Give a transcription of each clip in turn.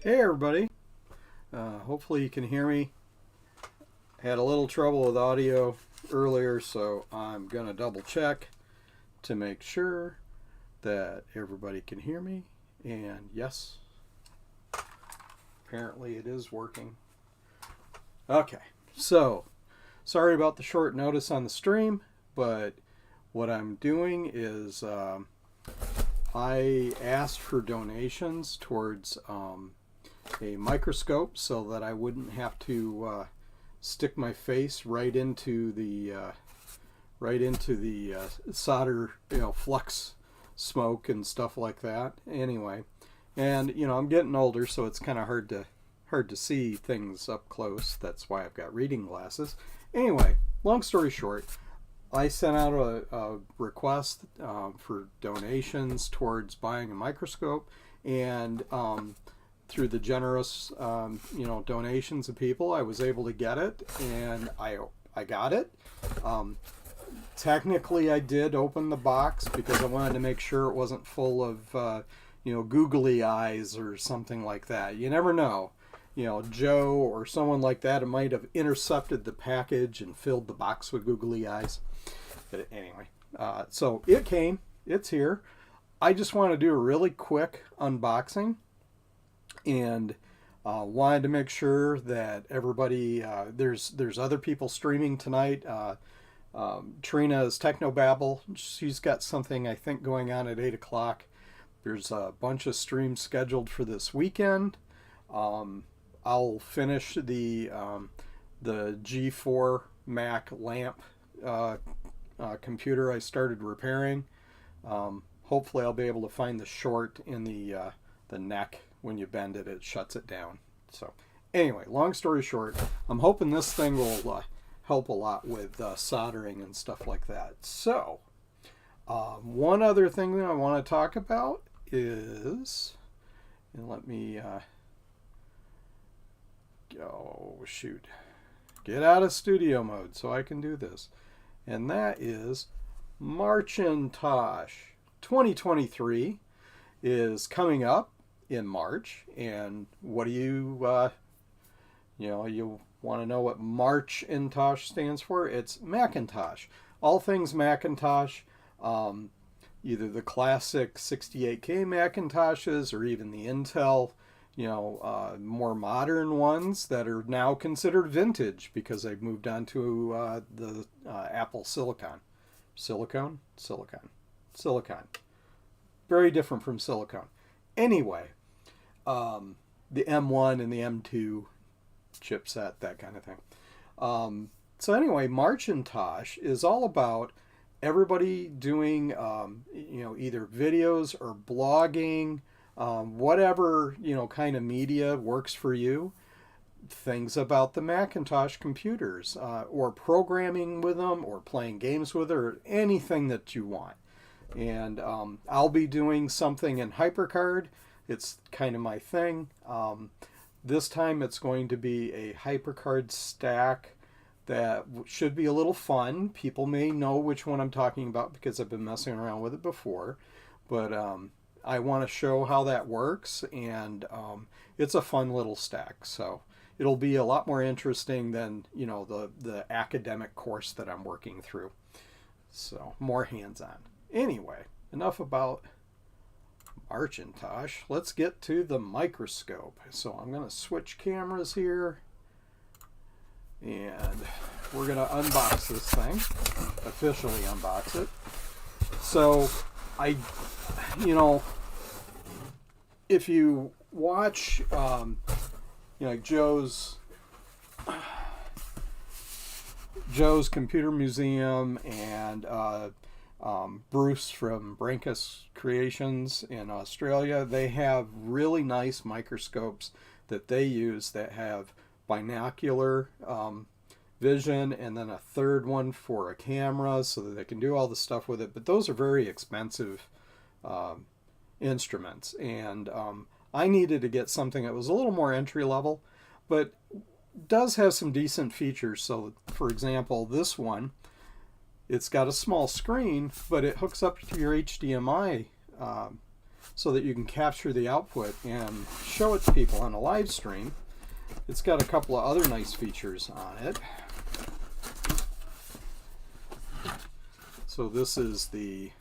Hey everybody, hopefully you can hear me. Had a little trouble with audio earlier, so I'm going to double check to make sure that everybody can hear me. And yes, apparently it is working. Okay, so sorry about the short notice on the stream, but what I'm doing is I asked for donations towards a microscope so that I wouldn't have to stick my face right into the solder, flux smoke and stuff like that. Anyway, and I'm getting older, so it's kind of hard to see things up close. That's why I've got reading glasses. Anyway, long story short, I sent out a request for donations towards buying a microscope, and through the generous donations of people, I was able to get it, and I got it. Technically, I did open the box because I wanted to make sure it wasn't full of googly eyes or something like that. You never know. Joe or someone like that, it might have intercepted the package and filled the box with googly eyes. But anyway, so it came. It's here. I just want to do a really quick unboxing, and wanted to make sure that everybody, there's other people streaming tonight. Trina's Technobabble, she's got something I think going on at 8 o'clock. There's a bunch of streams scheduled for this weekend. I'll finish the G4 Mac lamp computer I started repairing. Hopefully I'll be able to find the short in the neck. When you bend it, it shuts it down. So anyway, long story short, I'm hoping this thing will help a lot with soldering and stuff like that. So one other thing that I want to talk about is, and let me get out of studio mode so I can do this, and that is Marcintosh 2023 is coming up in March. And what do you want to know what Marcintosh stands for? It's Macintosh. All things Macintosh, either the classic 68K Macintoshes or even the Intel, more modern ones that are now considered vintage because they've moved on to the Apple Silicon. Silicon. Very different from silicone. Anyway, the M1 and the M2 chipset, that kind of thing. So anyway, Marcintosh is all about everybody doing, either videos or blogging, whatever, kind of media works for you. Things about the Macintosh computers, or programming with them, or playing games with it, or anything that you want. And I'll be doing something in HyperCard. It's kind of my thing. This time it's going to be a HyperCard stack that should be a little fun. People may know which one I'm talking about because I've been messing around with it before. But I want to show how that works, and it's a fun little stack. So it'll be a lot more interesting than the academic course that I'm working through. So more hands-on. Anyway, enough about Marcintosh. Let's get to the microscope. So I'm going to switch cameras here, and we're going to unbox this thing, officially unbox it. So if you watch, Joe's Computer Museum and Bruce from Brankus Creations in Australia, they have really nice microscopes that they use that have binocular vision and then a third one for a camera so that they can do all the stuff with it. But those are very expensive instruments, and I needed to get something that was a little more entry level, but does have some decent features. So for example, this one, it's got a small screen, but it hooks up to your HDMI so that you can capture the output and show it to people on a live stream. It's got a couple of other nice features on it. So this is the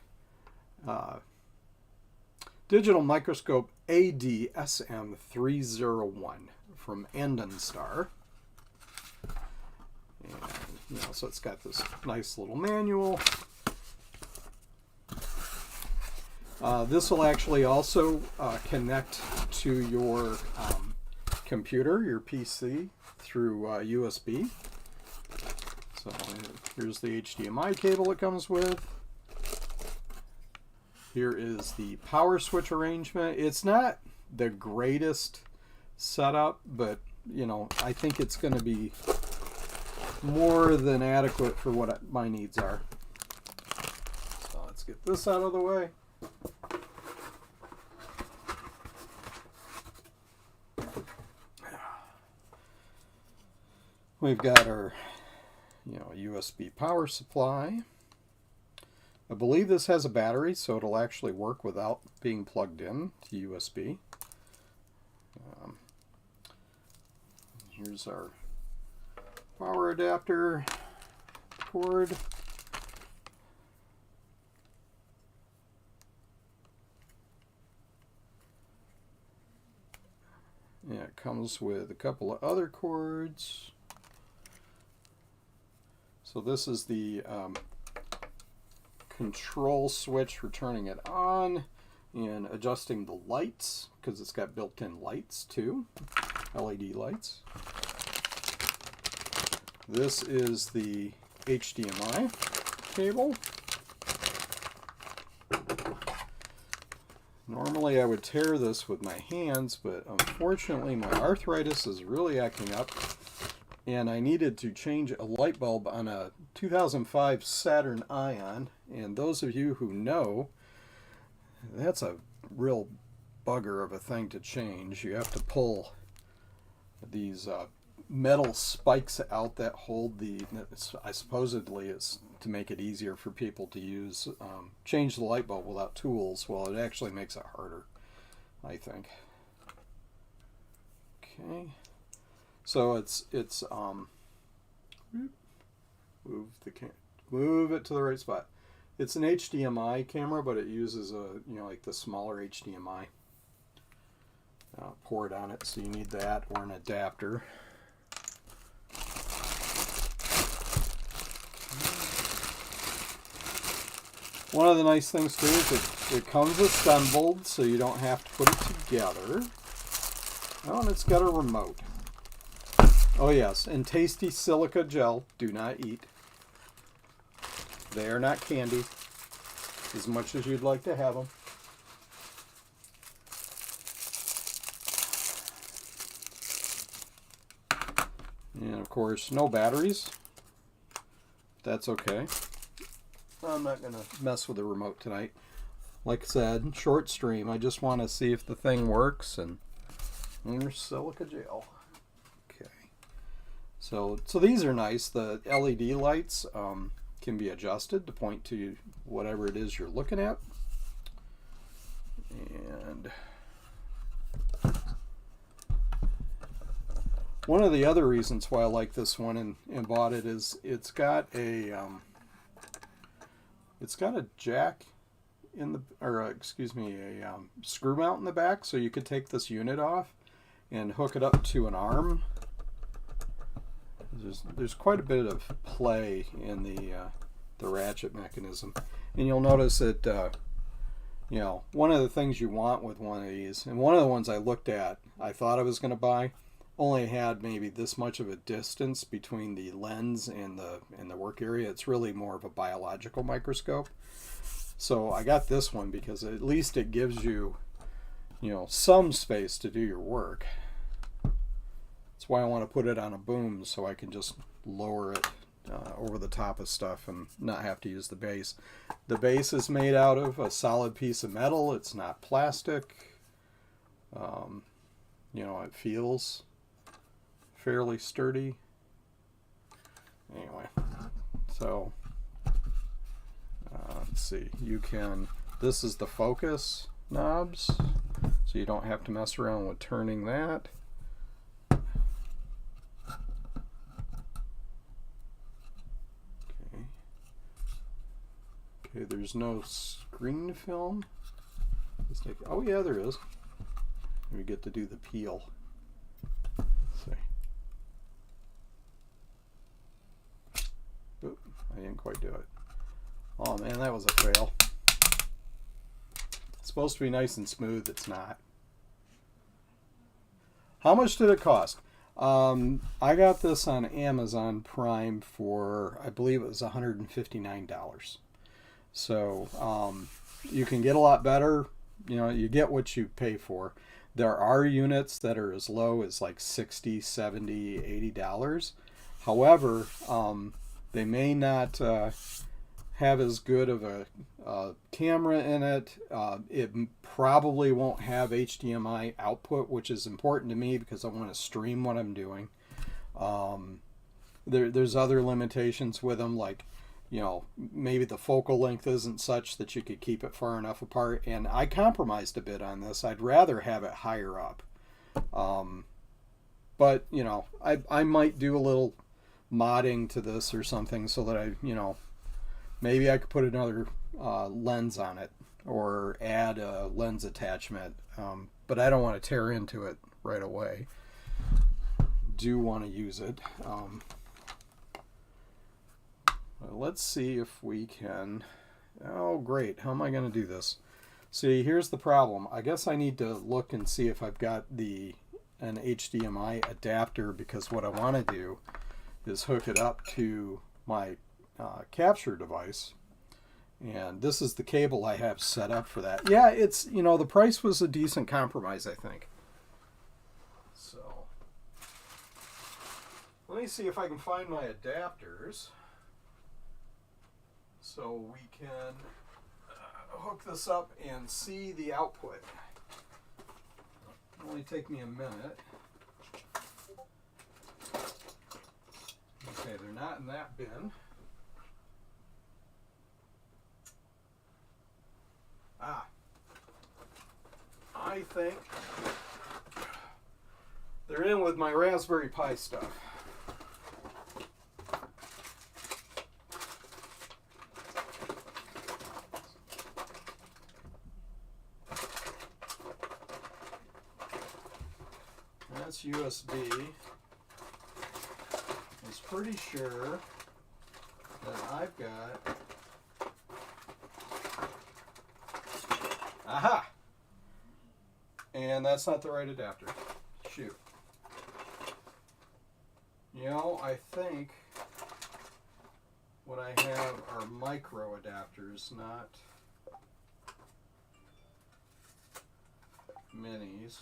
digital microscope ADSM301 from Andonstar. And so it's got this nice little manual. This will actually also connect to your computer, your PC, through USB. So here's the HDMI cable it comes with. Here is the power switch arrangement. It's not the greatest setup, but I think it's going to be more than adequate for what my needs are. So let's get this out of the way. We've got our USB power supply. I believe this has a battery, so it'll actually work without being plugged in to USB. Here's our power adapter cord. Yeah, it comes with a couple of other cords. So this is the control switch for turning it on and adjusting the lights, because it's got built-in lights too, LED lights. This is the HDMI cable. Normally I would tear this with my hands, but unfortunately my arthritis is really acting up, and I needed to change a light bulb on a 2005 Saturn Ion. And those of you who know, that's a real bugger of a thing to change. You have to pull these metal spikes out that hold the, supposedly it's to make it easier for people to use, change the light bulb without tools. Well, it actually makes it harder, I think. Okay. So it's move it to the right spot. It's an HDMI camera, but it uses like the smaller HDMI port on it, so you need that or an adapter. One of the nice things too is it comes assembled, so you don't have to put it together. Oh, and it's got a remote. Oh yes, and tasty silica gel, do not eat. They are not candy, as much as you'd like to have them. And of course, no batteries. That's okay. I'm not going to mess with the remote tonight. Like I said, short stream. I just want to see if the thing works, and there's silica gel. Okay. So these are nice. The LED lights can be adjusted to point to whatever it is you're looking at. And one of the other reasons why I like this one and bought it is it's got a jack in the, or excuse me, a screw mount in the back, so you could take this unit off and hook it up to an arm. There's quite a bit of play in the ratchet mechanism, and you'll notice that one of the things you want with one of these, and one of the ones I looked at, I thought I was going to buy, only had maybe this much of a distance between the lens and the work area. It's really more of a biological microscope. So I got this one because at least it gives you, some space to do your work. That's why I want to put it on a boom, so I can just lower it over the top of stuff and not have to use the base. The base is made out of a solid piece of metal. It's not plastic. It feels fairly sturdy. Anyway, so let's see. This is the focus. knobs, so you don't have to mess around with turning that. Okay, there's no screen film. Oh yeah, there is. We get to do the peel. Let's see. Oop, I didn't quite do it. Oh man, that was a fail. It's supposed to be nice and smooth. It's not. How much did it cost? I got this on Amazon Prime for, I believe it was $159. So you can get a lot better. You know, you get what you pay for. There are units that are as low as like $60, $70, $80. However, they may not have as good of a camera in it. It probably won't have HDMI output, which is important to me because I want to stream what I'm doing. There's other limitations with them, like, you know, maybe the focal length isn't such that you could keep it far enough apart. And I compromised a bit on this. I'd rather have it higher up. But, you know, I might do a little modding to this or something so that I, you know, maybe I could put another lens on it or add a lens attachment. But I don't want to tear into it right away. Do want to use it. Let's see if we can. Oh great, how am I going to do this? See, here's the problem. I guess I need to look and see if I've got an HDMI adapter, because what I want to do is hook it up to my capture device, and this is the cable I have set up for that. Yeah, it's, you know, the price was a decent compromise, I think. So let me see if I can find my adapters so we can hook this up and see the output. It'll only take me a minute. Okay, they're not in that bin. I think they're in with my Raspberry Pi stuff. That's USB. I was pretty sure that I've got. Aha! And that's not the right adapter. Shoot. You know, I think what I have are micro adapters, not minis.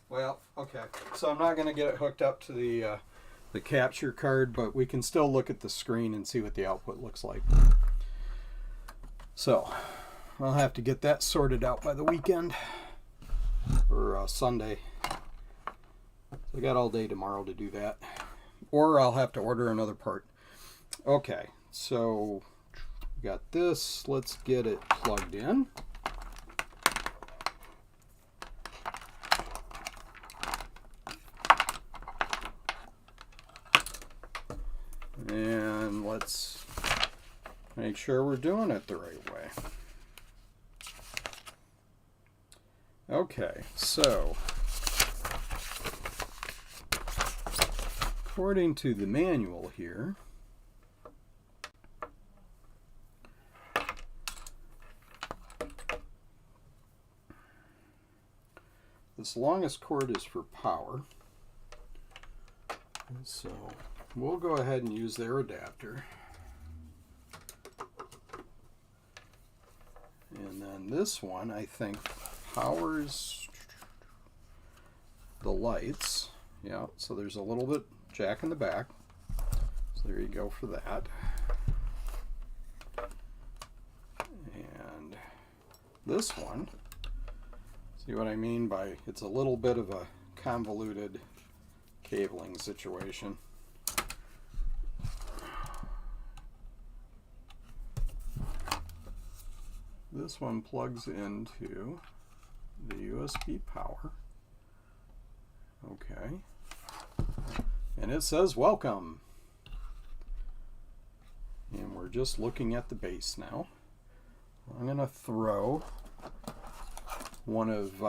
Well, okay. So I'm not going to get it hooked up to the capture card, but we can still look at the screen and see what the output looks like. So I'll have to get that sorted out by the weekend or Sunday. So I got all day tomorrow to do that, or I'll have to order another part. Okay, so we got this. Let's get it plugged in. And let's make sure we're doing it the right way. Okay, so according to the manual here, this longest cord is for power. So we'll go ahead and use their adapter. And then this one, I think, powers the lights. Yeah, so there's a little bit jack in the back. So there you go for that. And this one, see what I mean by it's a little bit of a convoluted cabling situation. this one plugs into the USB power. Okay. And it says welcome. And we're just looking at the base now. I'm going to throw one of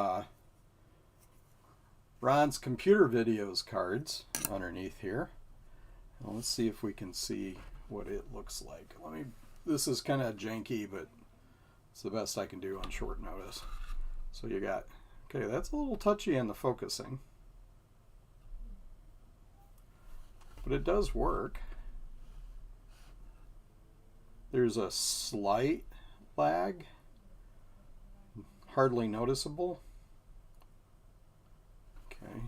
Ron's computer videos cards underneath here. Now let's see if we can see what it looks like. This is kind of janky, but it's the best I can do on short notice. So you got, okay, that's a little touchy on the focusing, but it does work. There's a slight lag, hardly noticeable. Okay.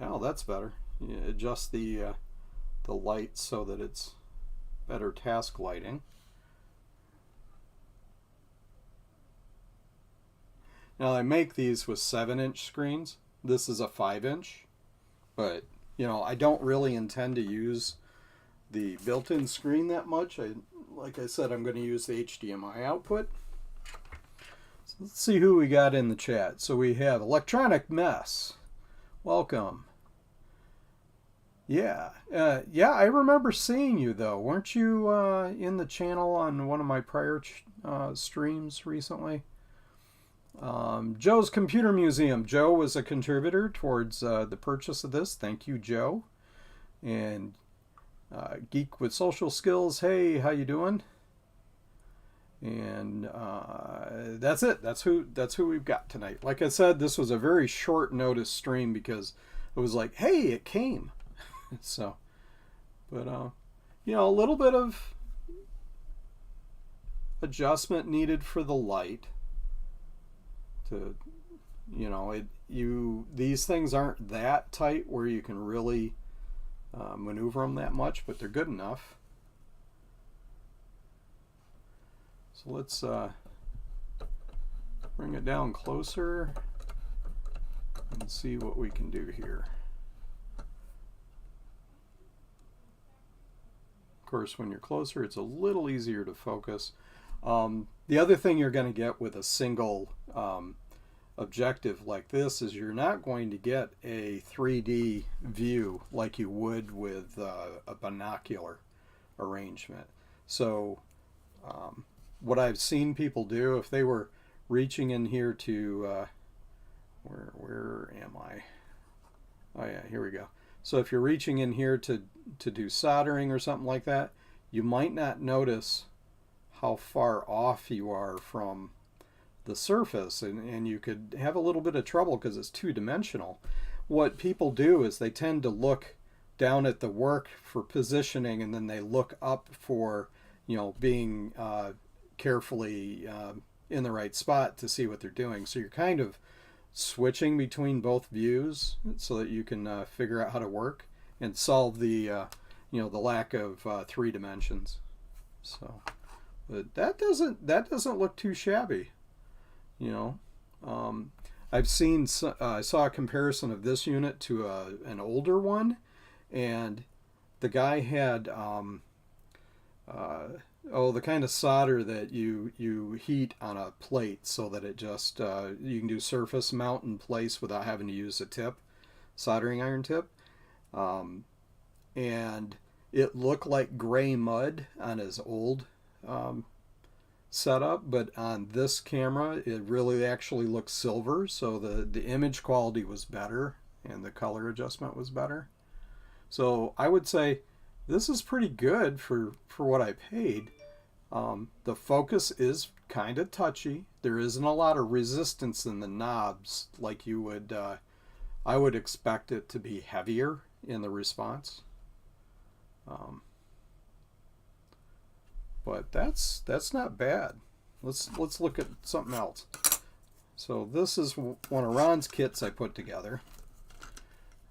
Oh, that's better. You adjust the light so that it's better task lighting. Now I make these with 7-inch screens. This is a 5-inch, but you know, I don't really intend to use the built-in screen that much. Like I said, I'm going to use the HDMI output. So let's see who we got in the chat. So we have Electronic Mess. Welcome. Yeah, I remember seeing you though. Weren't you in the channel on one of my prior streams recently? Joe's Computer Museum. Joe was a contributor towards the purchase of this. Thank you, Joe. And Geek with Social Skills. Hey, how you doing? And that's it. That's who we've got tonight. Like I said, this was a very short notice stream because it was like, hey, it came. So, but you know, a little bit of adjustment needed for the light. To, you know, these things aren't that tight where you can really maneuver them that much, but they're good enough. So let's bring it down closer and see what we can do here. Of course, when you're closer, it's a little easier to focus. The other thing you're going to get with a single objective like this is you're not going to get a 3D view like you would with a binocular arrangement. So what I've seen people do, if they were reaching in here to where am I? Oh yeah, here we go. So if you're reaching in here to do soldering or something like that, you might not notice how far off you are from the surface, and you could have a little bit of trouble because it's two-dimensional. What people do is they tend to look down at the work for positioning, and then they look up for, you know, being carefully in the right spot to see what they're doing. So you're kind of switching between both views so that you can figure out how to work and solve the you know, the lack of 3 dimensions. So, but that doesn't look too shabby. You know, I've seen, I saw a comparison of this unit to an older one, and the guy had the kind of solder that you heat on a plate so that it just you can do surface mount in place without having to use a tip, soldering iron tip, and it looked like gray mud on his old setup, but on this camera it really actually looks silver, so the image quality was better and the color adjustment was better. So I would say this is pretty good for what I paid. The focus is kind of touchy. There isn't a lot of resistance in the knobs like you would I would expect it to be heavier in the response. But that's not bad. Let's look at something else. So this is one of Ron's kits I put together,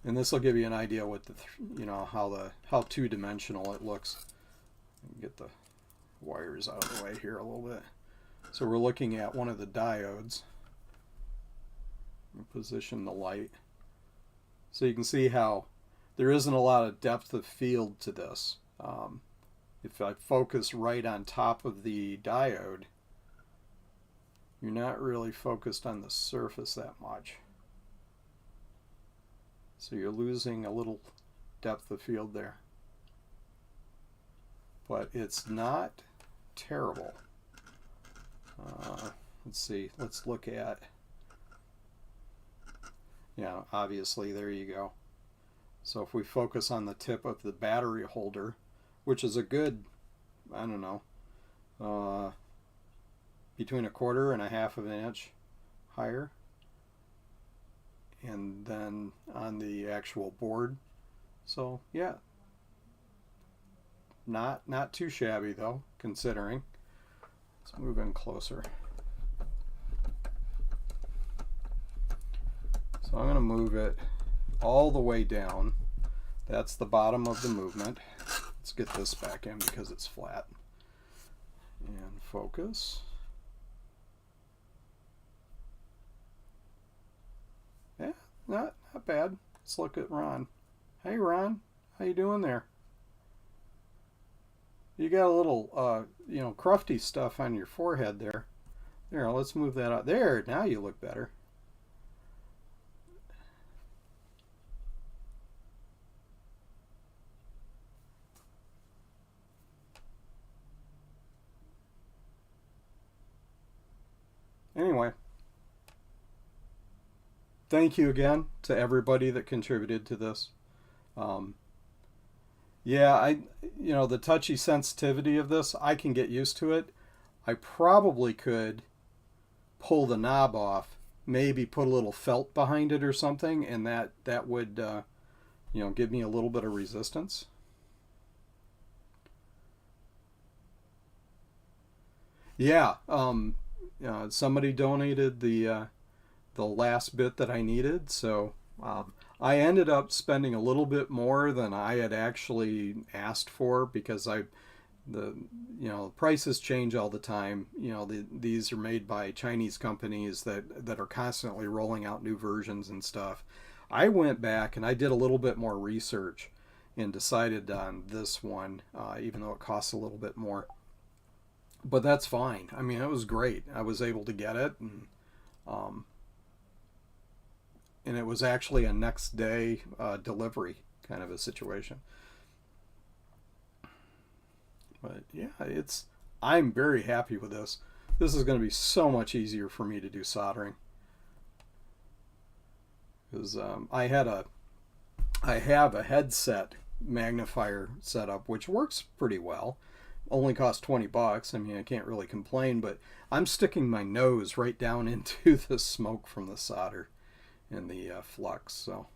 and this will give you an idea what the how two-dimensional it looks. Get the wires out of the way here a little bit. So we're looking at one of the diodes. Position the light so you can see how there isn't a lot of depth of field to this. If I focus right on top of the diode, you're not really focused on the surface that much. So you're losing a little depth of field there. But it's not terrible. Let's see, let's look at, yeah, obviously there you go. So if we focus on the tip of the battery holder, which is a good, I don't know, between 1/4 and 1/2 of an inch higher, and then on the actual board. So yeah, not too shabby though, considering. Let's move in closer. So I'm going to move it all the way down. That's the bottom of the movement. Let's get this back in because it's flat. And focus. Yeah, not bad. Let's look at Ron. Hey Ron, how you doing there? You got a little, you know, crufty stuff on your forehead there. There, let's move that out. There, now you look better. Anyway, thank you again to everybody that contributed to this. Yeah, you know, the touchy sensitivity of this, I can get used to it. I probably could pull the knob off, maybe put a little felt behind it or something, and that would, you know, give me a little bit of resistance. Yeah, somebody donated the last bit that I needed, so I ended up spending a little bit more than I had actually asked for because you know, prices change all the time. You know, these are made by Chinese companies that are constantly rolling out new versions and stuff. I went back and I did a little bit more research and decided on this one, even though it costs a little bit more. But that's fine. I mean, it was great. I was able to get it, and it was actually a next day delivery kind of a situation. But yeah, I'm very happy with this. This is going to be so much easier for me to do soldering. Because I have a headset magnifier setup which works pretty well. Only cost $20. I mean, I can't really complain, but I'm sticking my nose right down into the smoke from the solder and the flux. So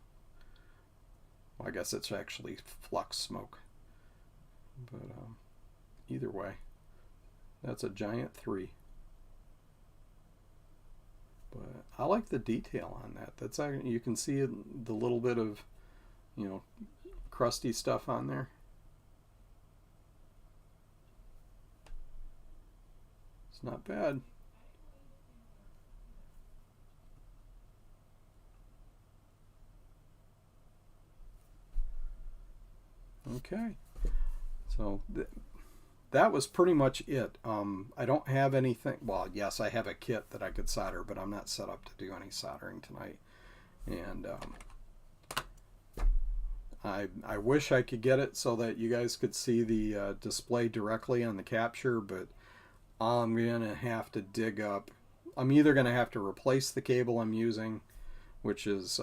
well, I guess it's actually flux smoke. But either way, that's a giant 3. But I like the detail on that. That's, you can see the little bit of, you know, crusty stuff on there. It's not bad. Okay, so that was pretty much it. I don't have anything. Well, yes, I have a kit that I could solder, but I'm not set up to do any soldering tonight. And I wish I could get it so that you guys could see the display directly on the capture, but I'm gonna have to dig up. I'm either gonna have to replace the cable I'm using, which is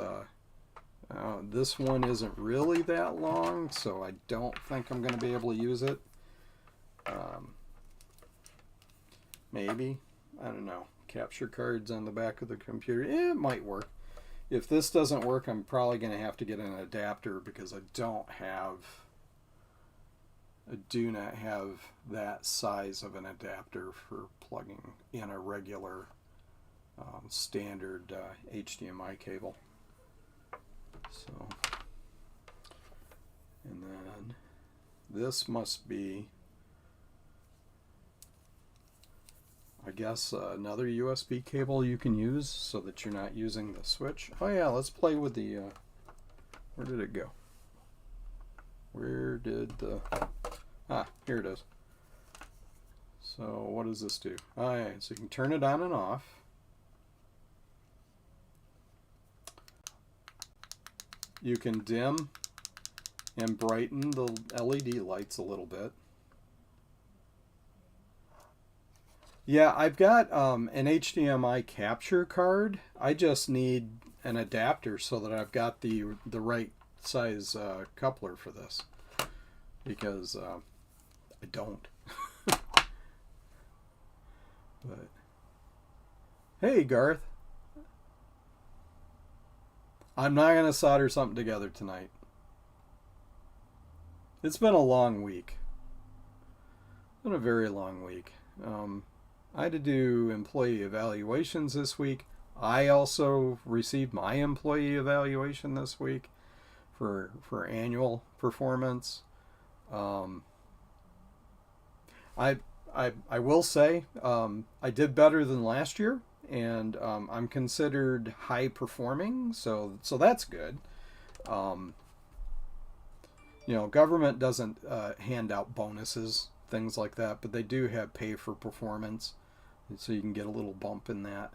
this one isn't really that long, so I don't think I'm going to be able to use it. Maybe. I don't know. Capture cards on the back of the computer. It might work. If this doesn't work, I'm probably going to have to get an adapter because I do not have that size of an adapter for plugging in a regular standard HDMI cable. So, and then this must be, I guess, another USB cable you can use so that you're not using the switch. Oh yeah, let's play with the, where did it go? Where did the, here it is. So what does this do? Alright, so you can turn it on and off. You can dim and brighten the LED lights a little bit. Yeah, I've got an HDMI capture card. I just need an adapter so that I've got the right size coupler for this, because I don't. But hey, Garth, I'm not gonna solder something together tonight. It's been a long week. It's been a very long week. I had to do employee evaluations this week. I also received my employee evaluation this week for annual performance. I will say I did better than last year, and I'm considered high performing, so that's good. You know, government doesn't hand out bonuses, things like that, but they do have pay for performance, and so you can get a little bump in that,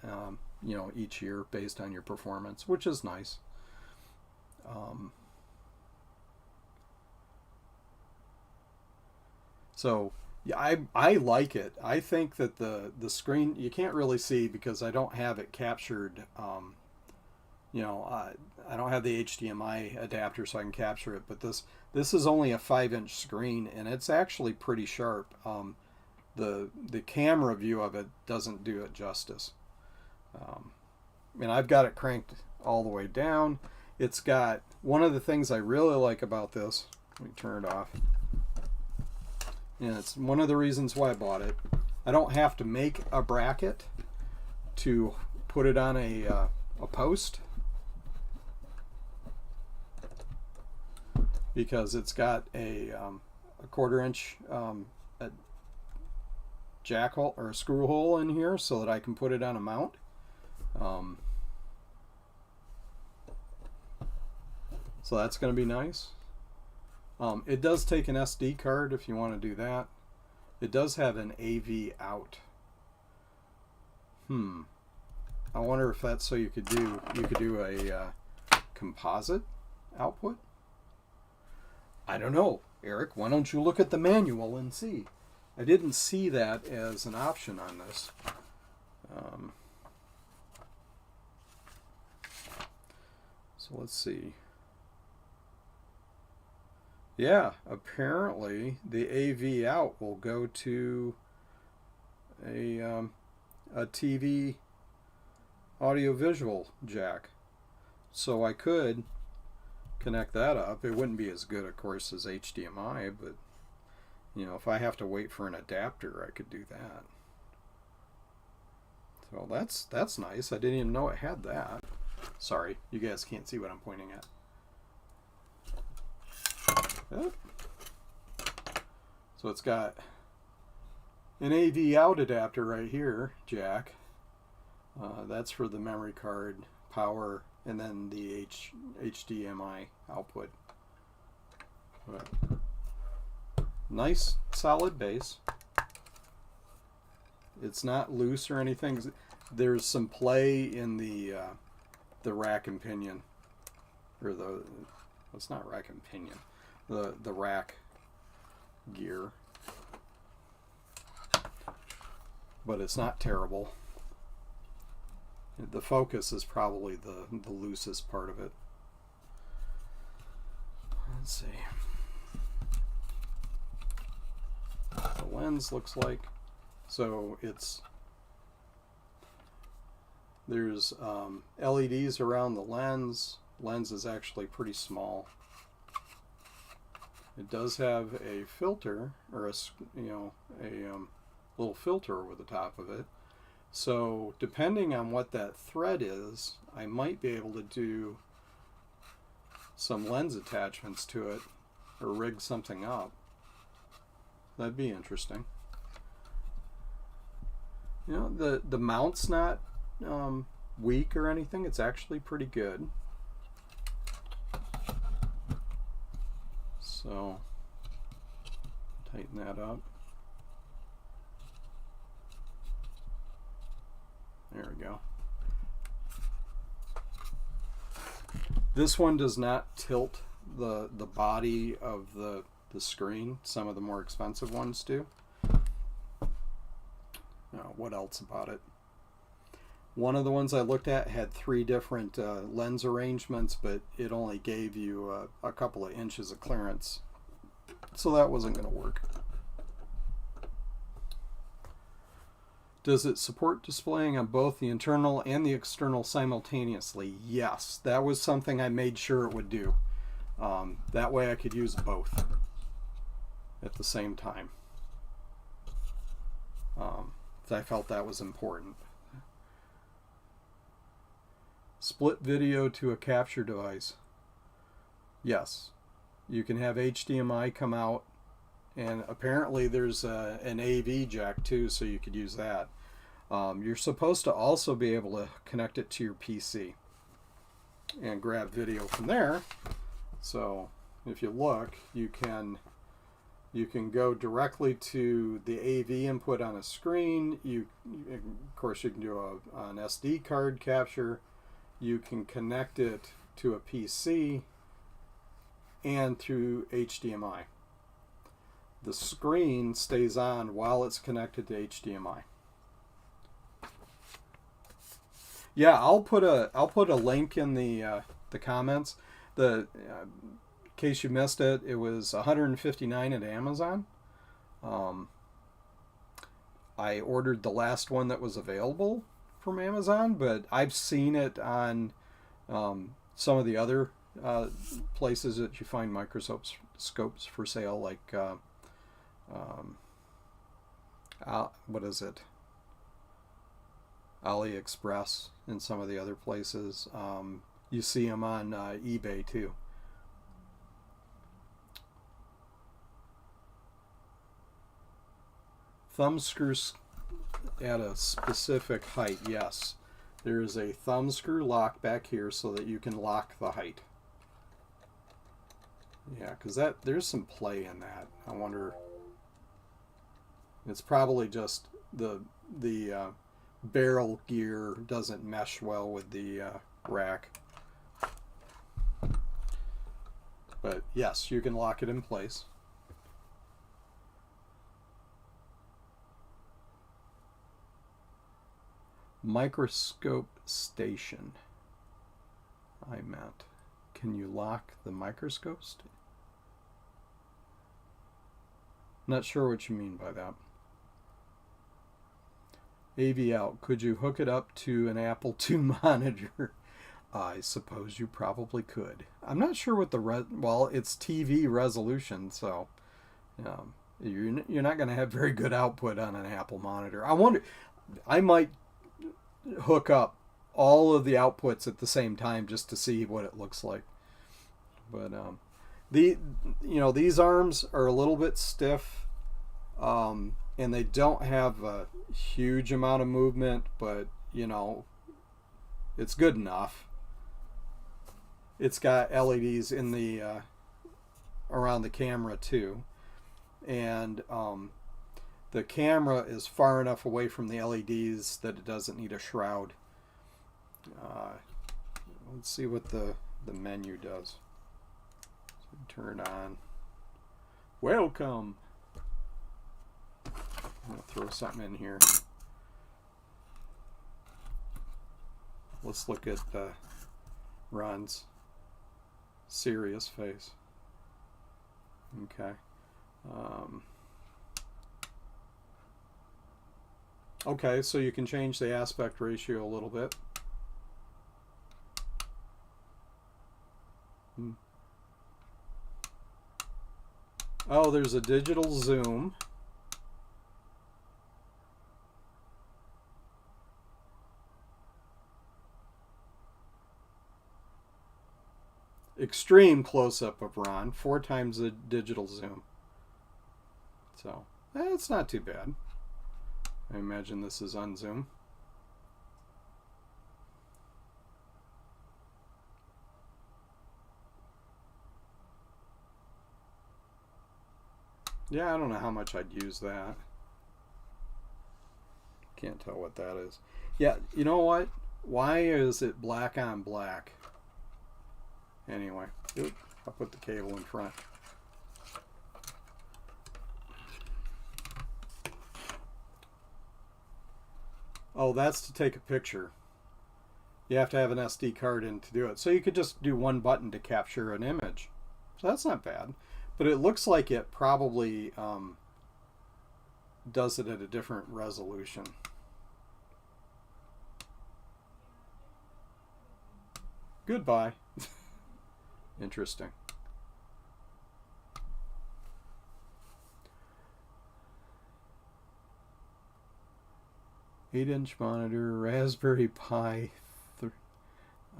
you know, each year based on your performance, which is nice. So yeah, I like it. I think that the screen, you can't really see because I don't have it captured. You know, I don't have the HDMI adapter so I can capture it, but this is only a 5-inch screen, and it's actually pretty sharp. The camera view of it doesn't do it justice. And I've got it cranked all the way down. It's got, one of the things I really like about this, let me turn it off. And it's one of the reasons why I bought it. I don't have to make a bracket to put it on a post, because it's got a 1/4 inch a jack hole or a screw hole in here so that I can put it on a mount. So that's going to be nice. It does take an SD card if you want to do that. It does have an AV out. I wonder if that's so you could do a composite output. I don't know, Eric. Why don't you look at the manual and see? I didn't see that as an option on this. So let's see. Yeah, apparently the AV out will go to a TV audio-visual jack. So I could connect that up. It wouldn't be as good, of course, as HDMI, but you know, if I have to wait for an adapter, I could do that. So that's nice. I didn't even know it had that. Sorry, you guys can't see what I'm pointing at. Oh. So it's got an AV out adapter right here, jack. That's for the memory card, power, and then the HDMI output. But nice solid base. It's not loose or anything. There's some play in the rack and pinion, or it's not rack and pinion. The rack gear, but it's not terrible. The focus is probably the loosest part of it. Let's see. The lens looks like, so there's LEDs around the lens. Lens is actually pretty small. It does have a filter, or a little filter over the top of it. So depending on what that thread is, I might be able to do some lens attachments to it or rig something up. That'd be interesting. You know, the mount's not weak or anything. It's actually pretty good. So tighten that up. go. This one does not tilt the body of the screen. Some of the more expensive ones do. What else about it? One of the ones I looked at had 3 different lens arrangements, but it only gave you a couple of inches of clearance. So that wasn't going to work. Does it support displaying on both the internal and the external simultaneously? Yes, that was something I made sure it would do. That way I could use both at the same time. I felt that was important. Split video to a capture device. Yes, you can have HDMI come out, and apparently there's an AV jack too, so you could use that. You're supposed to also be able to connect it to your PC and grab video from there. So if you look, you can go directly to the AV input on a screen. Of course, you can do an SD card capture. You can connect it to a PC and through HDMI. The screen stays on while it's connected to HDMI. Yeah, I'll put a link in the comments. In case you missed it, it was $159 at Amazon. I ordered the last one that was available from Amazon, but I've seen it on some of the other places that you find microscopes for sale, like what is it? AliExpress and some of the other places. You see them on eBay too. Thumb screws at a specific height. Yes, there is a thumb screw lock back here so that you can lock the height. Yeah, because there's some play in that. I wonder. It's probably just the barrel gear doesn't mesh well with the rack. But yes, you can lock it in place. Microscope station. I meant, can you lock the microscopes? Not sure what you mean by that. AV out. Could you hook it up to an Apple II monitor? I suppose you probably could. I'm not sure what well, it's TV resolution, so you're not going to have very good output on an Apple monitor. I wonder, I might hook up all of the outputs at the same time just to see what it looks like. But these arms are a little bit stiff, and they don't have a huge amount of movement, but it's good enough. It's got LEDs in the around the camera too, and the camera is far enough away from the LEDs that it doesn't need a shroud. Let's see what the menu does. Turn on. Welcome. I'm going to throw something in here. Let's look at Ron's serious face. Okay. Okay, so you can change the aspect ratio a little bit. Oh, there's a digital zoom. Extreme close-up of Ron, 4 times the digital zoom. So, it's not too bad. I imagine this is on zoom. Yeah, I don't know how much I'd use that. Can't tell what that is. Yeah, you know what? Why is it black on black? Anyway, oop, I'll put the cable in front. Oh, that's to take a picture. You have to have an SD card in to do it. So you could just do one button to capture an image. So that's not bad. But it looks like it probably does it at a different resolution. Goodbye. Interesting. Eight-inch monitor, Raspberry Pi,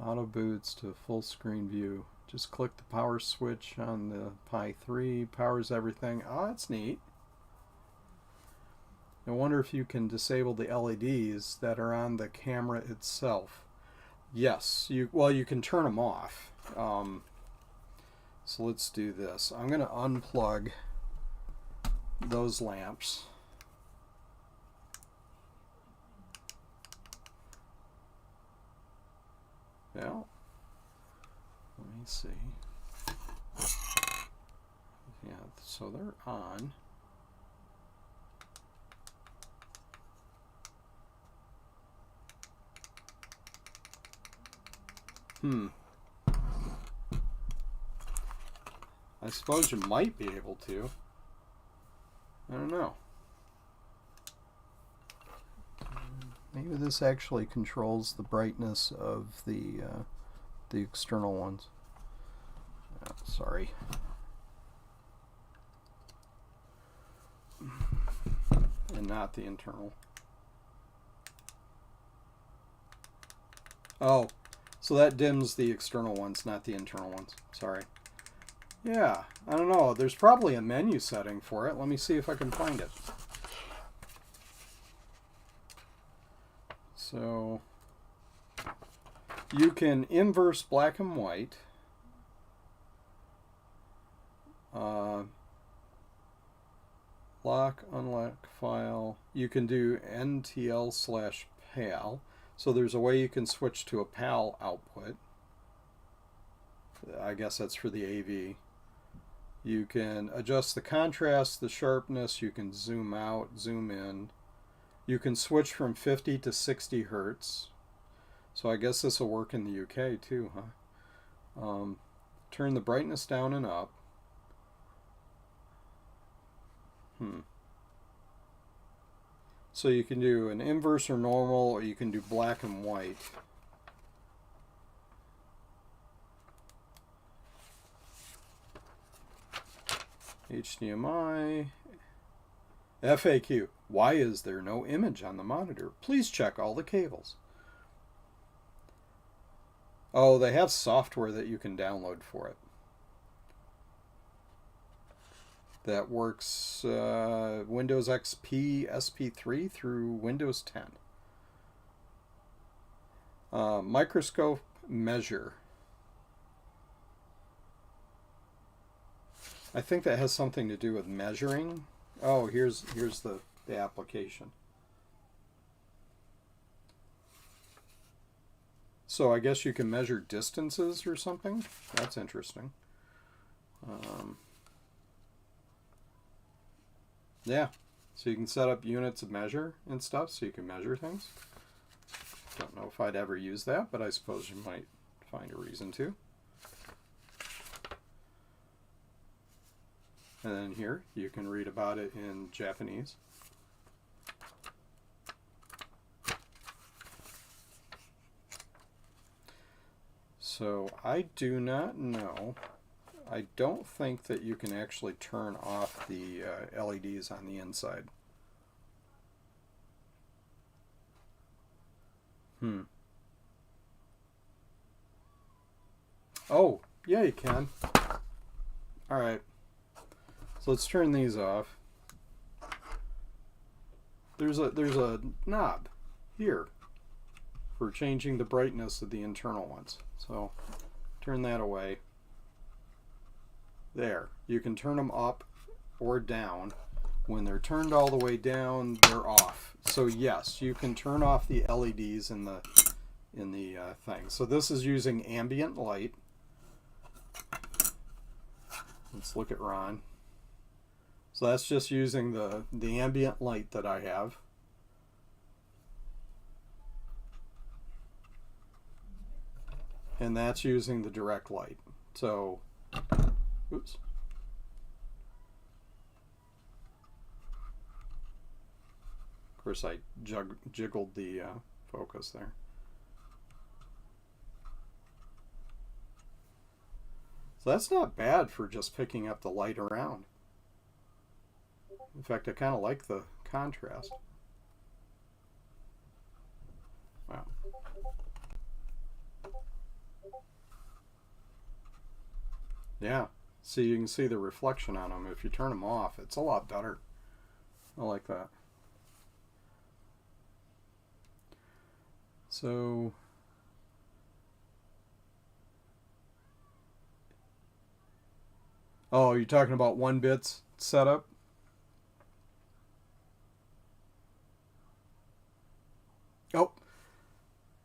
auto boots to full screen view. Just click the power switch on the Pi 3, powers everything. Oh, that's neat. I wonder if you can disable the LEDs that are on the camera itself. Yes, you can turn them off. So let's do this. I'm going to unplug those lamps. Well, let me see. Yeah, so they're on. I suppose you might be able to. I don't know. Maybe this actually controls the brightness of the external ones. Oh, sorry. And not the internal. Oh, so that dims the external ones, not the internal ones. Sorry. Yeah, I don't know. There's probably a menu setting for it. Let me see if I can find it. So you can inverse black and white. Lock, unlock file. You can do NTL/PAL. So there's a way you can switch to a PAL output. I guess that's for the AV. You can adjust the contrast, the sharpness. You can zoom out, zoom in. You can switch from 50 to 60 hertz. So I guess this will work in the UK too, huh? Turn the brightness down and up. So you can do an inverse or normal, or you can do black and white. HDMI. FAQ. Why is there no image on the monitor? Please check all the cables. Oh, they have software that you can download for it. That works Windows XP SP3 through Windows 10. Microscope measure. I think that has something to do with measuring. Oh, here's the application. So I guess you can measure distances or something. That's interesting. Yeah, so you can set up units of measure and stuff, so you can measure things. Don't know if I'd ever use that, but I suppose you might find a reason to. And then here, you can read about it in Japanese. So I do not know. I don't think that you can actually turn off the LEDs on the inside. Oh, yeah, you can. All right. So let's turn these off. There's a knob here for changing the brightness of the internal ones. So turn that away. There. You can turn them up or down. when they're turned all the way down, they're off. So yes, you can turn off the LEDs in the thing. So this is using ambient light. Let's look at Ron. So that's just using the ambient light that I have. And that's using the direct light. So, oops. Of course, I jiggled the focus there. So that's not bad for just picking up the light around. In fact, I kind of like the contrast. Wow. Yeah, so you can see the reflection on them. If you turn them off, it's a lot better. I like that. So, oh, you're talking about 1-bits setup? Oh,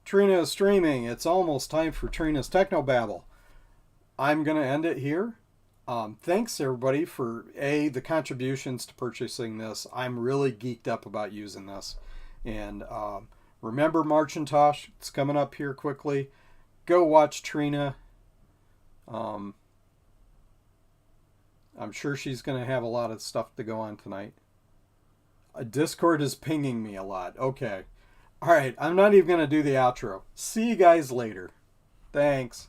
Trina is streaming. It's almost time for Trina's Technobabble. I'm going to end it here. Thanks everybody for the contributions to purchasing this. I'm really geeked up about using this. And remember Marcintosh, it's coming up here quickly. Go watch Trina. I'm sure she's going to have a lot of stuff to go on tonight. Discord is pinging me a lot. Okay. All right, I'm not even going to do the outro. See you guys later. Thanks.